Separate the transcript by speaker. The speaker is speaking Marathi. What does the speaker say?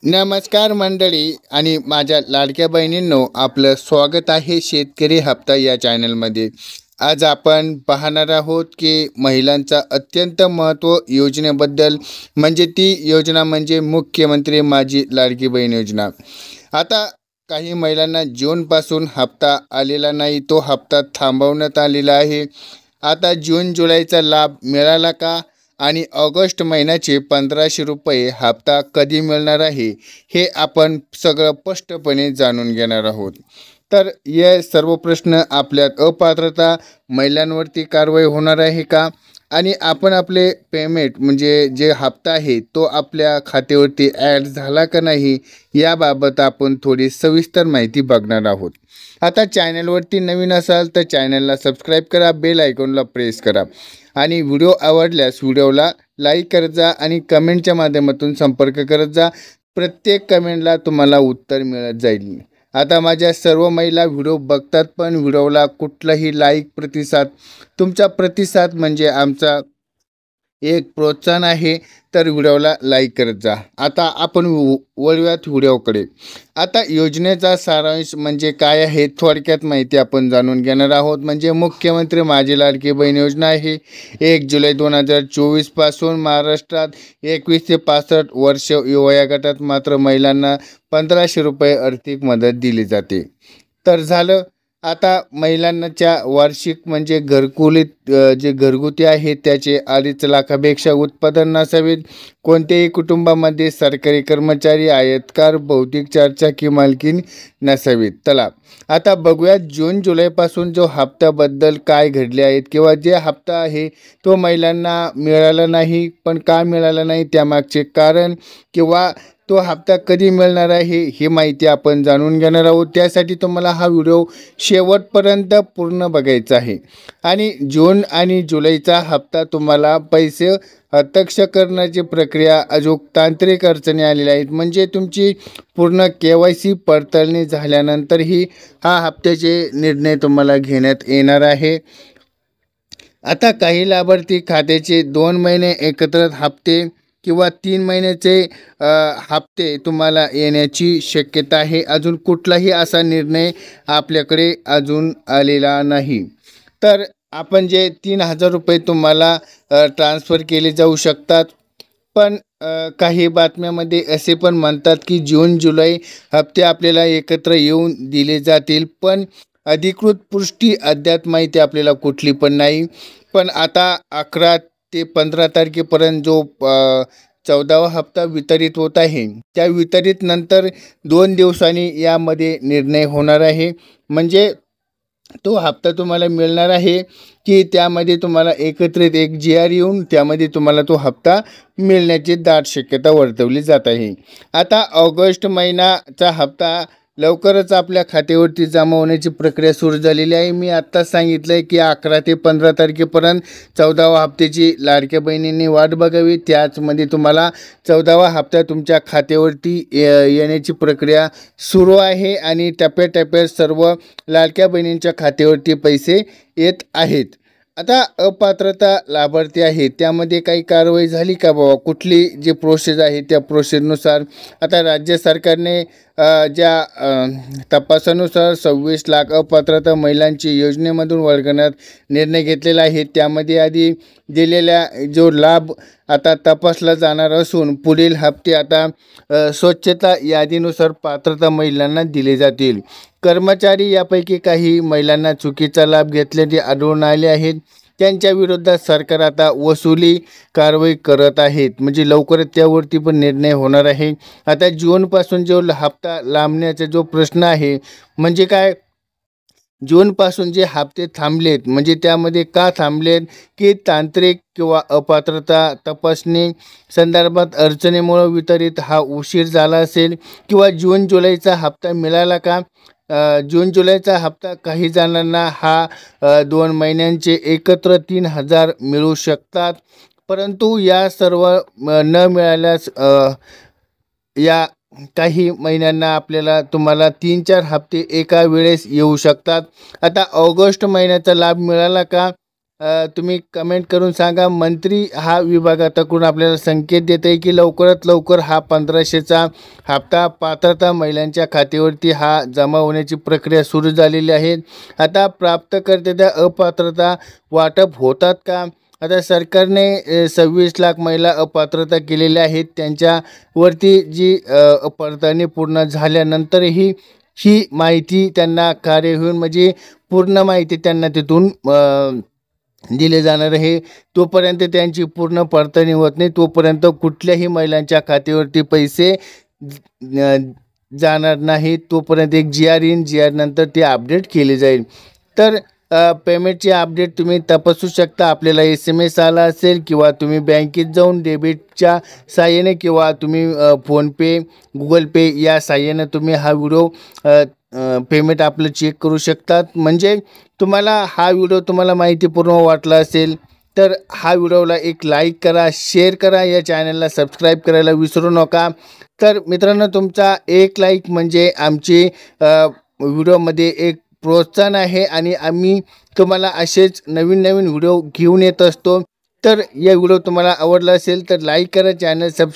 Speaker 1: नमस्कार मंडळी आणि माझ्या लाडक्या बहिणींनो, आपलं स्वागत आहे शेतकरी हप्ता या चॅनलमध्ये। आज आपण पाहणार आहोत की महिलांचा अत्यंत महत्त्व योजनेबद्दल, म्हणजे ती योजना म्हणजे मुख्यमंत्री माझी लाडकी बहीण योजना। आता काही महिलांना जूनपासून हप्ता आलेला नाही, तो हप्ता थांबवण्यात आलेला आहे। आता जून जुलैचा लाभ मिळाला का आणि ऑगस्ट महिन्याचे 1500 रुपये हप्ता कधी मिळणार आहे, हे आपण सगळं स्पष्टपणे जाणून घेणार आहोत। तर हे सर्व प्रश्न आपल्यात अपात्रता महिलांवरती कारवाई होणार आहे का, आणि आपण आपले पेमेंट म्हणजे जे हप्ता आहे तो आपल्या खात्यावरती ॲड झाला का नाही, याबाबत आपण थोडी सविस्तर माहिती बघणार आहोत। आता चॅनलवरती नवीन असाल तर चॅनलला सबस्क्राईब करा, बेल आयकॉनला प्रेस करा आणि व्हिडिओ आवडल्यास व्हिडिओला लाईक करत जा आणि कमेंटच्या माध्यमातून संपर्क करत जा। प्रत्येक कमेंटला तुम्हाला उत्तर मिळत जाईल। आता माझ्या सर्व महिला व्हिडिओ बघतात पण व्हिडिओला कुठलाही लाईक प्रतिसाद, तुमचा प्रतिसाद म्हणजे आमचा एक प्रोत्साहन आहे, तर व्हिडिओला लाईक करत जा। आता आपण वळूयात व्हिडिओकडे। आता योजनेचा सारांश म्हणजे काय आहे, थोडक्यात माहिती आपण जाणून घेणार आहोत। म्हणजे मुख्यमंत्री माझी लाडकी बहीण योजना आहे 1 जुलै 2024 पासून महाराष्ट्रात 21 ते 65 वर्ष वया गटात मात्र महिलांना 1500 रुपये आर्थिक मदत दिली जाते। तर झालं। आता महिलांच्या वार्षिक म्हणजे जे घरगुती आहे त्याचे 2.5 लाखापेक्षा उत्पादन नसावेत। कोणत्याही कुटुंबामध्ये सरकारी कर्मचारी, आयतकार, भौतिक चारचाकी मालकीण नसावीत। चला आता बघूयात जून जुलैपासून जो हप्त्याबद्दल काय घडले आहेत, किंवा जे हप्ता आहे तो महिलांना मिळाला नाही, पण का मिळाला नाही त्यामागचे कारण, किंवा तो हप्ता कधी मिळणार आहे ही माहिती आपण जाणून घेणार आहोत। त्यासाठी तुम्हाला हा व्हिडिओ शेवटपर्यंत पूर्ण बघायचा आहे। आणि जून आणि जुलैचा हप्ता तुम्हाला पैसे हस्ताक्षर करण्याची प्रक्रिया अजून तांत्रिक अडचणी आलेल्या आहेत, म्हणजे तुमची पूर्ण KYC पडताळणी झाल्यानंतरही हा हप्त्याचे निर्णय तुम्हाला घेण्यात येणार आहे। आता काही लाभार्थी खात्याचे 2 महिने एकत्र हप्ते किंवा 3 महिन्याचे हप्ते तुम्हाला येण्याची शक्यता आहे। अजून कुठलाही असा निर्णय आपल्याकडे अजून आलेला नाही। तर आपण जे 3000 रुपये तुम्हाला ट्रान्सफर केले जाऊ शकतात, पण काही बातम्यामध्ये असे पण म्हणतात की जून जुलै हप्ते आपल्याला एकत्र येऊन दिले जातील, पण अधिकृत पुष्टी अद्याप माहिती आपल्याला कुठली पण नाही। पण आता 11 ते 15 तारखेपर्यंत जो 14वा हप्ता वितरित होत आहे, त्या वितरित नंतर 2 दिवसांनी यामध्ये निर्णय होणार आहे। म्हणजे तो हप्ता तुम्हाला मिळणार आहे की त्यामध्ये तुम्हाला एकत्रित एक GR येऊन त्यामध्ये तुम्हाला तो हप्ता मिळण्याची दाट शक्यता वर्तवली जात आहे। आता ऑगस्ट महिन्याचा हप्ता लवकरच आपल्या खात्यावरती जमा होण्याची प्रक्रिया सुरू झालेली आहे। मी आत्ताच सांगितलं आहे की 11 ते 15 तारखेपर्यंत 14वा हप्त्याची लाडक्या बहिणींनी वाट बघावी। त्याचमध्ये तुम्हाला 14वा हप्ता तुमच्या खात्यावरती येण्याची प्रक्रिया सुरू आहे आणि टप्प्याटप्प्यात सर्व लाडक्या बहिणींच्या खात्यावरती पैसे येत आहेत। आता अपात्रता लाभार्थी आहे त्यामध्ये काही कारवाई झाली का बाबा, कुठली जी प्रोसेस आहे त्या प्रोसेसनुसार आता राज्य सरकारने ज्या तपासानुसार 26 लाख अपात्रता महिलांची योजनेमधून वगळण्यात निर्णय घेतलेला आहे। त्यामध्ये आधी दिलेला जो लाभ आता तपासला जाणार असून पुढील हप्ते आता स्वच्छता यादीनुसार पात्रता महिलांना दिले जातील। कर्मचारी यापैकी काही महिलांना चुकीचा लाभ घेतल्याचे आढळून आले आहेत, त्यांच्या विरोधात सरकार आता वसुली कारवाई करत आहेत, म्हणजे लवकरच त्यावरती पण निर्णय होणार आहे। आता जूनपासून जो हप्ता लांबण्याचा जो प्रश्न आहे, म्हणजे काय, जूनपासून जे हप्ते थांबलेत म्हणजे त्यामध्ये का थांबलेत की तांत्रिक किंवा अपात्रता तपासणी संदर्भात अडचणीमुळे वितरित हा उशीर झाला असेल, किंवा जून जुलैचा हप्ता मिळाला का। जून जुलैचा हप्ता काही जणांना हा 2 महिन्यांचे एकत्र 3000 मिळू शकतात, परंतु या सर्व न मिळाल्यास या काही महिन्यांना तुम्हाला 3-4 हप्ते एका वेळेस येऊ शकतात। आता ऑगस्ट महिन्याचा लाभ मिळाला का, तुम्ही कमेंट करून सांगा. मंत्री हा विभागाकडून आपल्याला संकेत देत आहे की लवकरात लवकर हा 1500चा हप्ता पात्रता महिलांच्या खात्यावरती हा जमा होण्याची प्रक्रिया सुरू झालेली आहे. आता प्राप्तकर्त्याच्या अपात्रता वाटप होतात का? आता सरकारने 26 लाख महिला अपात्रता केलेल्या आहेत. त्यांच्यावरती जी पडताळणी पूर्ण झाल्यानंतरही ही माहिती त्यांना कार्य होऊन म्हणजे पूर्ण माहिती त्यांना तिथून दिले जाणार आहे. तोपर्यंत त्यांची पूर्ण पडताळणी होत नाही, तोपर्यंत कुठल्याही महिलांच्या खात्यावरती पैसे जाणार नाहीत. तोपर्यंत एक GR येईन, GR नंतर ते अपडेट केले जाईल. तर पेमेंटची अपडेट तुम्ही तपासू शकता. आपल्याला SMS आला असेल किंवा तुम्ही बँकेत जाऊन डेबिटच्या साहाय्याने किंवा तुम्ही फोनपे, गुगल पे या साहाय्याने तुम्ही हा व्हिडिओ पेमेंट आपलं चेक करू शकतात. म्हणजे तुम्हाला हा व्हिडिओ तुम्हाला माहितीपूर्ण वाटला असेल तर हा व्हिडिओला एक लाईक करा, शेअर करा, या चॅनलला सबस्क्राईब करायला विसरू नका. तर मित्रांनो, तुमचा एक लाईक म्हणजे आमची व्हिडिओमध्ये एक प्रोत्साहन आहे आणि आम्ही तुम्हाला असेच नवीन नवीन व्हिडिओ घेऊन येत असतो. तर या व्हिडिओ तुम्हाला आवडला असेल तर लाईक करा, चॅनल सबस्क्राईब